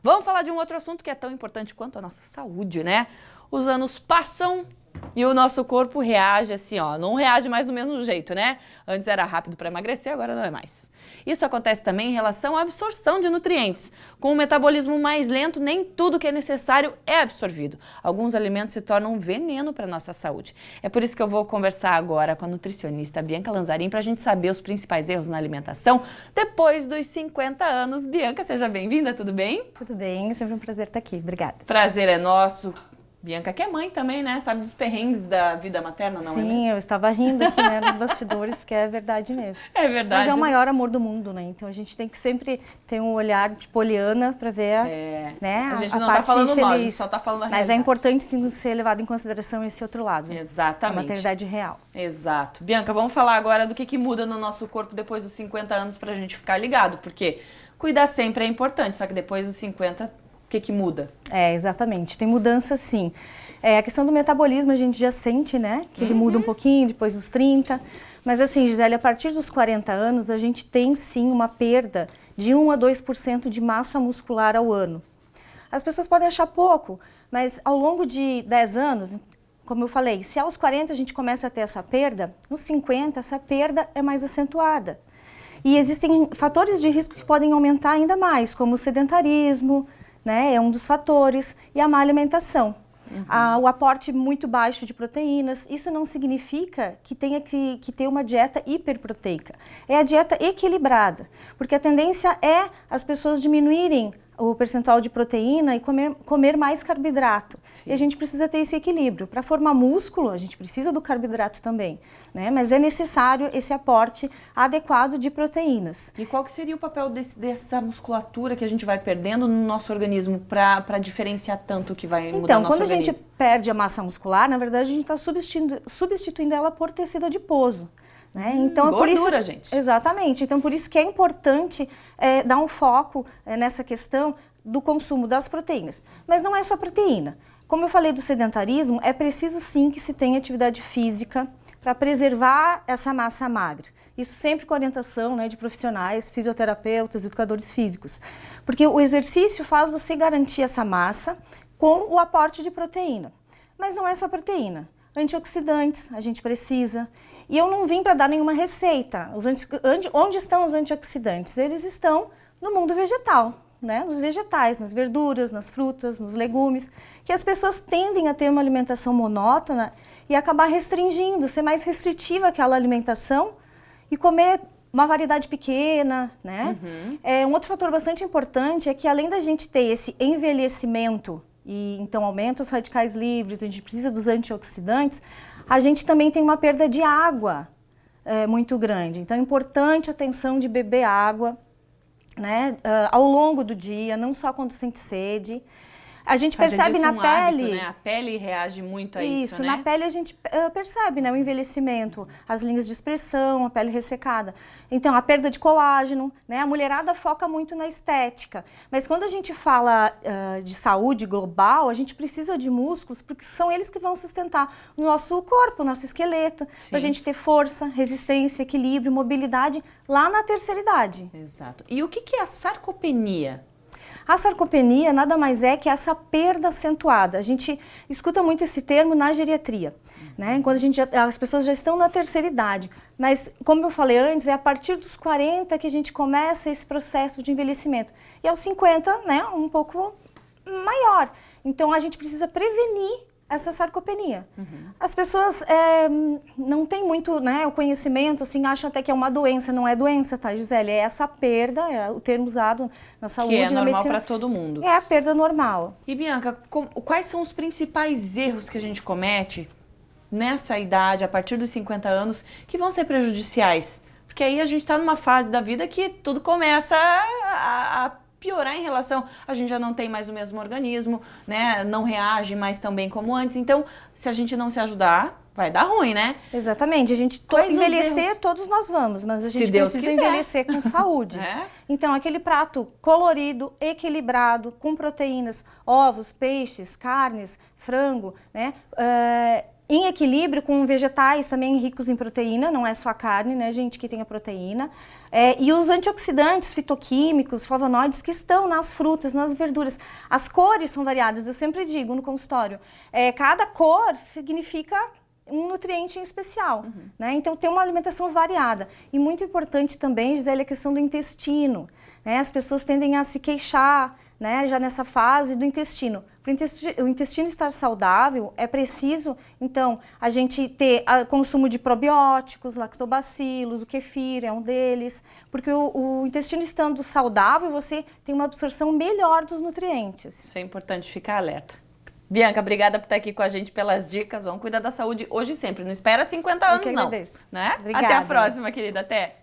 Vamos falar de um outro assunto que é tão importante quanto a nossa saúde, né? Os anos passam e o nosso corpo reage assim, ó, não reage mais do mesmo jeito, né? Antes era rápido para emagrecer, agora não é mais. Isso acontece também em relação à absorção de nutrientes. Com o metabolismo mais lento, nem tudo que é necessário é absorvido. Alguns alimentos se tornam um veneno para a nossa saúde. É por isso que eu vou conversar agora com a nutricionista Bianca Lanzarin para a gente saber os principais erros na alimentação depois dos 50 anos. Bianca, seja bem-vinda, tudo bem? Tudo bem, é sempre um prazer estar aqui. Obrigada. Prazer é nosso. Bianca que é mãe também, né? Sabe dos perrengues da vida materna, não é mesmo? Sim, eu estava rindo aqui, né, nos bastidores, porque é verdade mesmo. É verdade. Mas é o maior amor do mundo, né? Então a gente tem que sempre ter um olhar de poliana para ver, né, a gente a não parte tá falando feliz. mal, a gente só tá falando a realidade. Mas é importante sim ser levado em consideração esse outro lado. Exatamente. A maternidade real. Exato. Bianca, vamos falar agora do que muda no nosso corpo depois dos 50 anos pra gente ficar ligado, porque cuidar sempre é importante, só que depois dos 50, o que muda? Exatamente. Tem mudança sim. A questão do metabolismo a gente já sente, né? Que ele muda um pouquinho depois dos 30. Mas assim, Gisele, a partir dos 40 anos a gente tem sim uma perda de 1 a 2% de massa muscular ao ano. As pessoas podem achar pouco, mas ao longo de 10 anos, como eu falei, se aos 40 a gente começa a ter essa perda, nos 50 essa perda é mais acentuada. E existem fatores de risco que podem aumentar ainda mais, como o sedentarismo, né? É um dos fatores, e a má alimentação. O aporte muito baixo de proteínas, isso não significa que tenha que ter uma dieta hiperproteica. É a dieta equilibrada, porque a tendência é as pessoas diminuírem o percentual de proteína e comer mais carboidrato. Sim. E a gente precisa ter esse equilíbrio. Para formar músculo, a gente precisa do carboidrato também, né? Mas é necessário esse aporte adequado de proteínas. E qual que seria o papel dessa musculatura que a gente vai perdendo no nosso organismo para diferenciar tanto o que vai mudar no nosso organismo? Então, quando a gente perde a massa muscular, na verdade a gente está substituindo ela por tecido adiposo. Né? Então, gordura, por isso, gente. Exatamente. Então, por isso que é importante dar um foco nessa questão do consumo das proteínas. Mas não é só proteína. Como eu falei do sedentarismo, é preciso sim que se tenha atividade física para preservar essa massa magra. Isso sempre com orientação, né, de profissionais, fisioterapeutas, educadores físicos. Porque o exercício faz você garantir essa massa com o aporte de proteína. Mas não é só proteína. Antioxidantes a gente precisa. E eu não vim para dar nenhuma receita. Onde estão os antioxidantes? Eles estão no mundo vegetal, né? Nos vegetais, nas verduras, nas frutas, nos legumes, que as pessoas tendem a ter uma alimentação monótona e acabar restringindo, ser mais restritiva aquela alimentação e comer uma variedade pequena, né? Um outro fator bastante importante é que além da gente ter esse envelhecimento e então aumenta os radicais livres, a gente precisa dos antioxidantes, a gente também tem uma perda de água muito grande. Então é importante a atenção de beber água, né, ao longo do dia, não só quando sente sede. A gente percebe na pele... hábito, né? A pele reage muito a isso, né? Na pele a gente percebe, né, o envelhecimento, as linhas de expressão, a pele ressecada. Então, a perda de colágeno, né? A mulherada foca muito na estética. Mas quando a gente fala de saúde global, a gente precisa de músculos, porque são eles que vão sustentar o nosso corpo, o nosso esqueleto, para a gente ter força, resistência, equilíbrio, mobilidade lá na terceira idade. Exato. E o que é a sarcopenia? A sarcopenia nada mais é que essa perda acentuada. A gente escuta muito esse termo na geriatria, né? Quando as pessoas já estão na terceira idade. Mas, como eu falei antes, é a partir dos 40 que a gente começa esse processo de envelhecimento. E aos 50, né, um pouco maior. Então, a gente precisa prevenir essa sarcopenia. As pessoas não têm muito, né, o conhecimento, assim, acham até que é uma doença. Não é doença, tá, Gisele? É essa perda, é o termo usado na saúde, na medicina. Que é normal para todo mundo. É a perda normal. E, Bianca, quais são os principais erros que a gente comete nessa idade, a partir dos 50 anos, que vão ser prejudiciais? Porque aí a gente está numa fase da vida que tudo começa a piorar em relação, a gente já não tem mais o mesmo organismo, né, não reage mais tão bem como antes, então se a gente não se ajudar, vai dar ruim, né? Exatamente, a gente envelhecer todos nós vamos, mas a gente precisa envelhecer com saúde. Então aquele prato colorido, equilibrado, com proteínas, ovos, peixes, carnes, frango, né, em equilíbrio com vegetais também ricos em proteína, não é só a carne, né, gente, que tem a proteína. E os antioxidantes fitoquímicos, flavonoides que estão nas frutas, nas verduras. As cores são variadas, eu sempre digo no consultório, cada cor significa um nutriente em especial, né? Então tem uma alimentação variada. E muito importante também, Gisele, a questão do intestino, né? As pessoas tendem a se queixar, né, já nessa fase do intestino. Para o intestino estar saudável, é preciso, então, a gente ter consumo de probióticos, lactobacilos, o kefir é um deles, porque o intestino estando saudável, você tem uma absorção melhor dos nutrientes. Isso é importante ficar alerta. Bianca, obrigada por estar aqui com a gente, pelas dicas. Vamos cuidar da saúde hoje e sempre. Não espera 50 anos, não. agradeço. Né? Obrigada. Até a próxima, querida. Até.